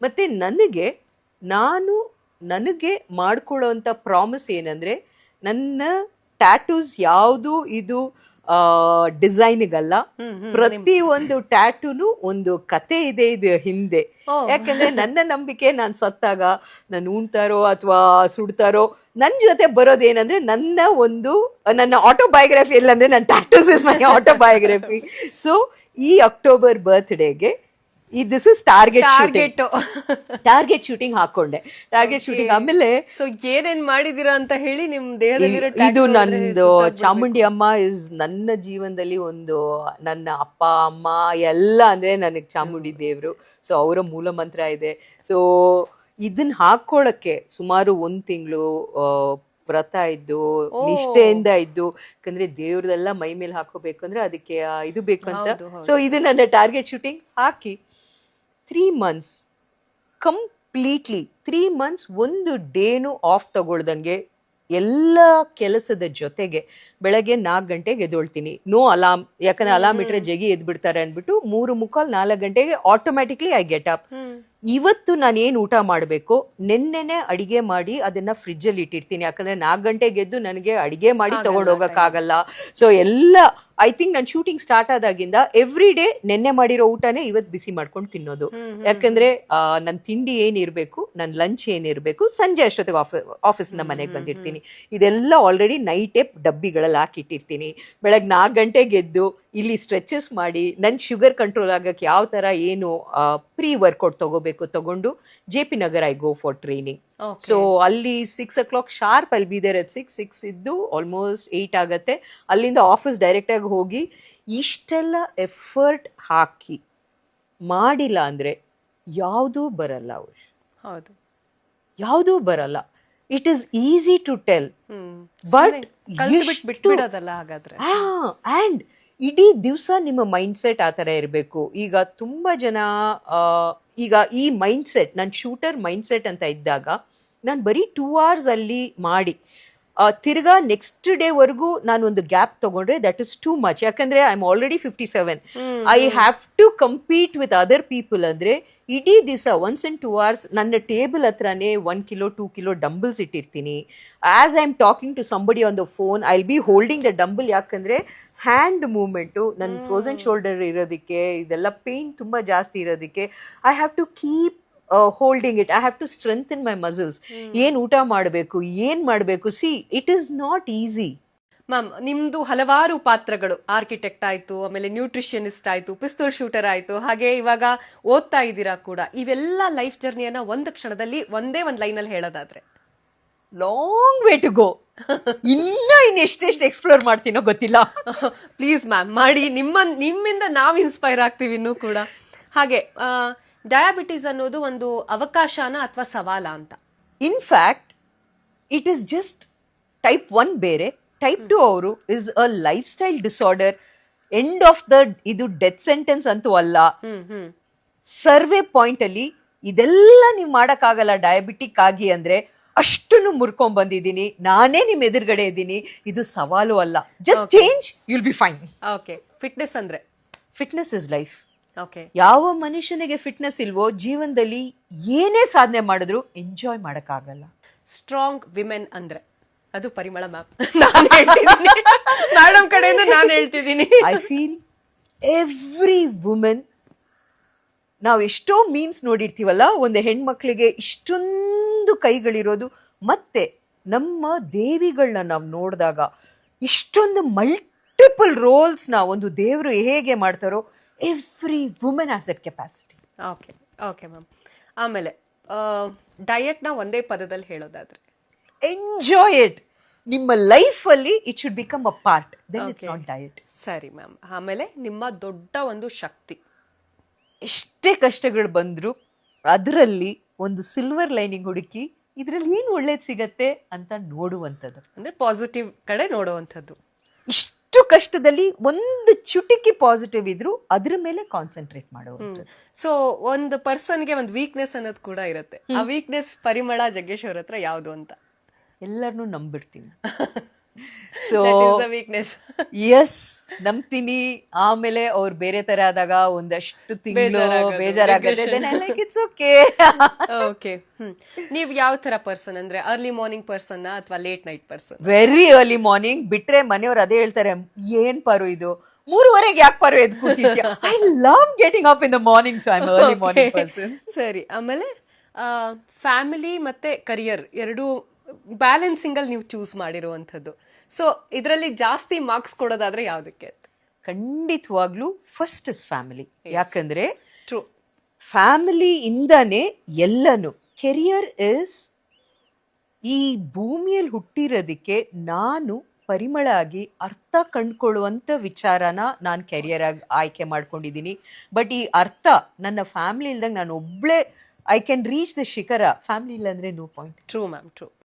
ಮತ್ತು ನನಗೆ ಮಾಡ್ಕೊಳ್ಳೋವಂಥ ಪ್ರಾಮಿಸ್ ಏನಂದರೆ, ನನ್ನ ಟ್ಯಾಟೂಸ್ ಯಾವುದು ಇದು ಡಿಸೈನ್ಗಲ್ಲ, ಪ್ರತಿ ಒಂದು ಟ್ಯಾಟೂನು ಒಂದು ಕತೆ ಇದೆ ಇದು ಹಿಂದೆ. ಯಾಕಂದ್ರೆ ನನ್ನ ನಂಬಿಕೆ, ನಾನು ಸತ್ತಾಗ ನಾನು ಉಣ್ತಾರೋ ಅಥವಾ ಸುಡ್ತಾರೋ ನನ್ನ ಜೊತೆ ಬರೋದೇನಂದ್ರೆ ನನ್ನ ಆಟೋಬಯೋಗ್ರಫಿ, ಇಲ್ಲಂದ್ರೆ ನನ್ನ tattoos is my autobiography. So ಈ ಅಕ್ಟೋಬರ್ ಬರ್ತ್ಡೇಗೆ ದಿಸ್ ಇಸ್ ಟಾರ್ಗೆಟ್ ಶೂಟಿಂಗ್ ಹಾಕೊಂಡೆ. ಟಾರ್ಗೆಟ್ ಶೂಟಿಂಗ್ ಆಮೇಲೆ ಸೊ ಏನೇನ್ ಮಾಡಿದೀರಾ ಅಂತ ಹೇಳಿ ನಿಮ್ ದೇಹದಲ್ಲಿರೋ ಇದು ನಂದು ಚಾಮುಂಡಿ ಅಮ್ಮ ಇಸ್ ನನ್ನ ಜೀವನದಲ್ಲಿ ನನ್ನ ಅಪ್ಪ ಅಮ್ಮ ಎಲ್ಲ ಅಂದ್ರೆ ನನಗೆ ಚಾಮುಂಡಿ ದೇವ್ರು. ಸೊ ಅವರ ಮೂಲ ಮಂತ್ರ ಇದೆ. ಸೊ ಇದನ್ನ ಹಾಕೊಳ್ಳಕ್ಕೆ ಸುಮಾರು 1 ತಿಂಗಳು ವ್ರತ ಇದ್ದು ನಿಷ್ಠೆಯಿಂದ ಇದ್ದು, ಯಾಕಂದ್ರೆ ದೇವ್ರದೆಲ್ಲ ಮೈ ಮೇಲೆ ಹಾಕೋಬೇಕು ಅಂದ್ರೆ ಅದಕ್ಕೆ ಇದು ಬೇಕು ಅಂತ. ಸೊ ಇದು ನನ್ನ ಟಾರ್ಗೆಟ್ ಶೂಟಿಂಗ್ ಹಾಕಿ 3 months ಕಂಪ್ಲೀಟ್ಲಿ 3 months ಒಂದು ಡೇನು ಆಫ್ ತಗೊಳ್ದಂಗೆ ಎಲ್ಲ ಕೆಲಸದ ಜೊತೆಗೆ ಬೆಳಗ್ಗೆ 4 ಗಂಟೆಗೆ ಎದ್ದೊಳ್ತೀನಿ. ನೋ ಅಲಾರ್ಮ್, ಯಾಕಂದ್ರೆ ಅಲಾರ್ಮ್ ಇಟ್ರೆ ಜಗಿ ಎದ್ಬಿಡ್ತಾರೆ ಅಂದ್ಬಿಟ್ಟು 3:45-4 ಗಂಟೆಗೆ ಆಟೋಮ್ಯಾಟಿಕ್ಲಿ ಐ ಗೆಟ್ ಅಪ್. ಇವತ್ತು ನಾನು ಏನು ಊಟ ಮಾಡಬೇಕು ನೆನ್ನೆನೆ ಅಡಿಗೆ ಮಾಡಿ ಅದನ್ನ ಫ್ರಿಜ್ಜಲ್ಲಿ ಇಟ್ಟಿರ್ತೀನಿ. ಯಾಕಂದ್ರೆ 4 ಗಂಟೆಗೆ ಎದ್ದು ನನಗೆ ಅಡಿಗೆ ಮಾಡಿ ತಗೊಂಡು ಹೋಗಕ್ಕಾಗಲ್ಲ. ಸೊ ಎಲ್ಲ ಐ ಥಿಂಕ್ ನಾನು ಶೂಟಿಂಗ್ ಸ್ಟಾರ್ಟ್ ಆದಾಗಿಂದ ಎವ್ರಿ ಡೇ ನೆನ್ನೆ ಮಾಡಿರೋ ಊಟನೇ ಇವತ್ತು ಬಿಸಿ ಮಾಡ್ಕೊಂಡು ತಿನ್ನೋದು. ಯಾಕಂದ್ರೆ ನನ್ನ ತಿಂಡಿ ಏನಿರ್ಬೇಕು, ನನ್ನ ಲಂಚ್ ಏನಿರ್ಬೇಕು, ಸಂಜೆ ಅಷ್ಟೊತ್ತಿಗೆ ಆಫೀಸಿಂದ ಮನೆಗೆ ಬಂದಿರ್ತೀನಿ. ಇದೆಲ್ಲ ಆಲ್ರೆಡಿ ನೈಟೇ ಡಬ್ಬಿಗಳಲ್ಲಿ ಹಾಕಿಟ್ಟಿರ್ತೀನಿ. ಬೆಳಗ್ಗೆ 4 ಗಂಟೆಗೆ ಎದ್ದು ಇಲ್ಲಿ ಸ್ಟ್ರೆಚಸ್ ಮಾಡಿ ನನ್ನ ಶುಗರ್ ಕಂಟ್ರೋಲ್ ಆಗಕ್ಕೆ ಯಾವ ಥರ ಏನು ಪ್ರೀ ವರ್ಕೌಟ್ ತಗೊಂಡು JP Nagar I go for training. So ಅಲ್ಲಿ 6 o'clock ಶಾರ್ಪ್ ಅಲ್ಲಿ ಬಿ ದೇರ್ at 6 ಇದ್ದು ಆಲ್ಮೋಸ್ಟ್ 8 ಆಗತ್ತೆ. ಅಲ್ಲಿಂದ ಆಫೀಸ್ ಡೈರೆಕ್ಟಾಗಿ ಹೋಗಿ ಇಷ್ಟೆಲ್ಲ ಎಫರ್ಟ್ ಹಾಕಿ ಮಾಡಿಲ್ಲ ಅಂದರೆ ಯಾವುದೂ ಬರಲ್ಲ. ಹೌದು, ಯಾವುದೂ ಬರಲ್ಲ. It is easy to tell, but ಬಿಟ್ಬಿಡೋದಲ್ಲ ಹಾಗಾದ್ರೆ. ಆ್ಯಂಡ್ ಇಡೀ ದಿವಸ ನಿಮ್ಮ ಮೈಂಡ್ ಸೆಟ್ ಆ ಥರ ಇರಬೇಕು. ಈಗ ತುಂಬ ಜನ ಈಗ ಈ ಮೈಂಡ್ ಸೆಟ್, ನನ್ನ ಶೂಟರ್ ಮೈಂಡ್ ಸೆಟ್ ಅಂತ ಇದ್ದಾಗ ನಾನು ಬರೀ 2 hours ಅಲ್ಲಿ ಮಾಡಿ ತಿರ್ಗಾ ನೆಕ್ಸ್ಟ್ ಡೇವರೆಗೂ ನಾನು ಒಂದು ಗ್ಯಾಪ್ ತಗೊಂಡ್ರೆ ದಟ್ ಇಸ್ ಟೂ ಮಚ್. ಯಾಕಂದ್ರೆ I am already 57. I have to compete with other people. ಅಂದರೆ ಇಡೀ ದಿವಸ 1 and 2 hours ನನ್ನ ಟೇಬಲ್ ಹತ್ರನೇ 1 kilo 2 kilo ಡಂಬಲ್ಸ್ ಇಟ್ಟಿರ್ತೀನಿ. As I am talking to somebody on the phone I will be holding the dumbbell. ಯಾಕಂದ್ರೆ hand movement, ನನ್ನ frozen shoulder ಇರೋದಕ್ಕೆ, ಇದೆಲ್ಲ ಪೇನ್ ತುಂಬ ಜಾಸ್ತಿ ಇರೋದಕ್ಕೆ I have to keep holding it. I have to strengthen my muscles. ಏನು ಊಟ ಮಾಡಬೇಕು, ಏನು ಮಾಡಬೇಕು, see it is not easy. Ma'am, ನಿಮ್ದು ಹಲವಾರು ಪಾತ್ರಗಳು, ಆರ್ಕಿಟೆಕ್ಟ್ ಆಯ್ತು, ಆಮೇಲೆ ನ್ಯೂಟ್ರಿಷನಿಸ್ಟ್ ಆಯ್ತು, ಪಿಸ್ತೂಲ್ ಶೂಟರ್ ಆಯ್ತು, ಹಾಗೆ ಇವಾಗ ಓದ್ತಾ ಇದ್ದೀರಾ ಕೂಡ. ಇವೆಲ್ಲ ಲೈಫ್ ಜರ್ನಿಯನ್ನ ಒಂದು ಕ್ಷಣದಲ್ಲಿ ಒಂದೇ ಒಂದು ಲೈನಲ್ಲಿ ಹೇಳೋದಾದ್ರೆ? Long way to go. ಇನ್ನೆಷ್ಟೆಷ್ಟು ಎಕ್ಸ್ಪ್ಲೋರ್ ಮಾಡ್ತೀನೋ ಗೊತ್ತಿಲ್ಲ. ಪ್ಲೀಸ್ ಮ್ಯಾಮ್ ಮಾಡಿ, ನಿಮ್ಮಿಂದ ನಾವು ಇನ್ಸ್ಪೈರ್ ಆಗ್ತೀವಿ ಇನ್ನೂ ಕೂಡ. ಹಾಗೆ ಡಯಾಬಿಟೀಸ್ ಅನ್ನೋದು ಒಂದು ಅವಕಾಶನ ಅಥವಾ ಸವಾಲ ಅಂತ? In fact it is just type 1 ಬೇರೆ, ಟೈಪ್ 2 ಅವರು is a life style disorder. End of the ಇದು ಡೆತ್ ಸೆಂಟೆನ್ಸ್ ಅಂತೂ ಅಲ್ಲ. ಸರ್ವೆ ಪಾಯಿಂಟ್ ಅಲ್ಲಿ ಇದೆಲ್ಲ ನೀವು ಮಾಡಕ್ಕಾಗಲ್ಲ ಡಯಾಬಿಟಿಕ್ ಆಗಿ ಅಂದ್ರೆ, ಅಷ್ಟನ್ನು ಮುರ್ಕೊಂಡ್ ಬಂದಿದ್ದೀನಿ, ನಾನೇ ನಿಮ್ ಎದುರುಗಡೆ ಇದ್ದೀನಿ, ಇದು ಸವಾಲು ಅಲ್ಲ. Just change, you'll be fine. Okay, fitness ಅಂದ್ರೆ? Fitness is life. ಓಕೆ, ಯಾವ ಮನುಷ್ಯನಿಗೆ ಫಿಟ್ನೆಸ್ ಇಲ್ವೋ ಜೀವನದಲ್ಲಿ ಏನೇ ಸಾಧನೆ ಮಾಡಿದ್ರು ಎಂಜಾಯ್ ಮಾಡಕ್ಕಾಗಲ್ಲ. ಸ್ಟ್ರಾಂಗ್ ವಿಮೆನ್ ಅಂದ್ರೆ? ಅದು ಪರಿಮಳ ಮ್ಯಾಮ್. ನಾನು ಹೇಳ್ತಿದ್ದೀನಿ, ಮೇಡಮ್ ಕಡೆಯಿಂದ ನಾನು ಹೇಳ್ತಿದ್ದೀನಿ. ಐ ಫೀಲ್ ಎವ್ರಿ ವುಮೆನ್, ನಾವು ಎಷ್ಟೋ ಮೀನ್ಸ್ ನೋಡಿರ್ತೀವಲ್ಲ, ಒಂದು ಹೆಣ್ಮಕ್ಳಿಗೆ ಇಷ್ಟೊಂದು ಕೈಗಳಿರೋದು, ಮತ್ತೆ ನಮ್ಮ ದೇವಿಗಳನ್ನ ನಾವು ನೋಡಿದಾಗ ಇಷ್ಟೊಂದು ಮಲ್ಟಿಪಲ್ ರೋಲ್ಸ್ನ ಒಂದು ದೇವರು ಹೇಗೆ ಮಾಡ್ತಾರೋ, every women has that capacity. Okay okay ma'am. ಆಮೇಲೆ ಡಯಟ್ನ ಒಂದೇ ಪದದಲ್ಲಿ ಹೇಳೋದಾದ್ರೆ? Enjoy it. ನಿಮ್ಮ ಲೈಫಲ್ಲಿ it should become a part, then it's not diet. ಸರಿ ಮ್ಯಾಮ್. ಆಮೇಲೆ ನಿಮ್ಮ ದೊಡ್ಡ ಒಂದು ಶಕ್ತಿ? ಎಷ್ಟೇ ಕಷ್ಟಗಳು ಬಂದ್ರು ಅದರಲ್ಲಿ ಒಂದು ಸಿಲ್ವರ್ ಲೈನಿಂಗ್ ಹುಡುಕಿ ಇದರಲ್ಲಿ ಏನು ಒಳ್ಳೇದು ಸಿಗತ್ತೆ ಅಂತ ನೋಡುವಂಥದ್ದು. ಅಂದ್ರೆ ಪಾಸಿಟಿವ್ ಕಡೆ ನೋಡುವಂಥದ್ದು. ಇಷ್ಟು ಕಷ್ಟದಲ್ಲಿ ಒಂದು ಚುಟುಕಿ ಪಾಸಿಟಿವ್ ಇದ್ರು ಅದ್ರ ಮೇಲೆ ಕಾನ್ಸಂಟ್ರೇಟ್ ಮಾಡುವಂಥದ್ದು. ಸೊ ಒಂದು ಪರ್ಸನ್ಗೆ ಒಂದು ವೀಕ್ನೆಸ್ ಅನ್ನೋದು ಕೂಡ ಇರುತ್ತೆ. ಆ ವೀಕ್ನೆಸ್ ಪರಿಮಳ ಜಗ್ಗೇಶ್ ಅವ್ರ ಹತ್ರ ಯಾವುದು ಅಂತ? ಎಲ್ಲರನ್ನೂ ನಂಬಿಡ್ತೀನಿ. So weakness. ಎಸ್ ನಂಬ್ತೀನಿ. ಆಮೇಲೆ ಅವ್ರು ಬೇರೆ ತರ ಆದಾಗ ಒಂದಷ್ಟು ತಿಂಗಳು ಬೇಜಾರಾಗೋದು, ಬೇಜಾರಾಗತ್ತೆ. It's okay. ಓಕೆ. ನೀವ್ ಯಾವ ತರ ಪರ್ಸನ್ ಅಂದ್ರೆ ಅರ್ಲಿ ಮಾರ್ನಿಂಗ್ ಪರ್ಸನ್ ಅಥವಾ late night person? Very early morning. ಬಿಟ್ರೆ ಮನೆಯವ್ರು ಅದೇ ಹೇಳ್ತಾರೆ, ಏನ್ ಪಾರು ಇದು 3:30 ಯಾಕೆ ಪಾರು ಎದ್ದು ಕೂತಿದ್ಯಾ? I love getting up in the morning, so I am early morning person. ಸರಿ. ಆಮೇಲೆ ಫ್ಯಾಮಿಲಿ ಮತ್ತೆ ಕರಿಯರ್ ಎರಡು ಬ್ಯಾಲೆನ್ಸಿಂಗ್ ಅಲ್ಲಿ ನೀವು ಚೂಸ್ ಮಾಡಿರುವಂಥದ್ದು. ಸೊ ಇದರಲ್ಲಿ ಜಾಸ್ತಿ ಮಾರ್ಕ್ಸ್ ಕೊಡೋದಾದ್ರೆ ಯಾವ್ದಕ್ಕೆ? ಖಂಡಿತವಾಗ್ಲೂ ಫಸ್ಟ್ ಇಸ್ ಫ್ಯಾಮಿಲಿ. ಯಾಕಂದ್ರೆ ಟ್ರೂ, ಫ್ಯಾಮಿಲಿ ಇಂದಾನೆ ಎಲ್ಲನು. ಕೆರಿಯರ್ ಇಸ್ ಈ ಭೂಮಿಯಲ್ಲಿ ಹುಟ್ಟಿರೋದಕ್ಕೆ ನಾನು ಪರಿಮಳ ಆಗಿ ಅರ್ಥ ಕಂಡ್ಕೊಳ್ಳುವಂಥ ವಿಚಾರನ ನಾನು ಕೆರಿಯರ್ ಆಗಿ ಆಯ್ಕೆ ಮಾಡ್ಕೊಂಡಿದ್ದೀನಿ. ಬಟ್ ಈ ಅರ್ಥ ನನ್ನ ಫ್ಯಾಮಿಲಿ ಇಲ್ದಂಗೆ ನಾನು ಒಬ್ಳೆ ಐ ಕ್ಯಾನ್ ರೀಚ್ ದ ಶಿಖರ. ಫ್ಯಾಮಿಲಿ ಇಲ್ಲ ಅಂದ್ರೆ no point. True ma'am, true.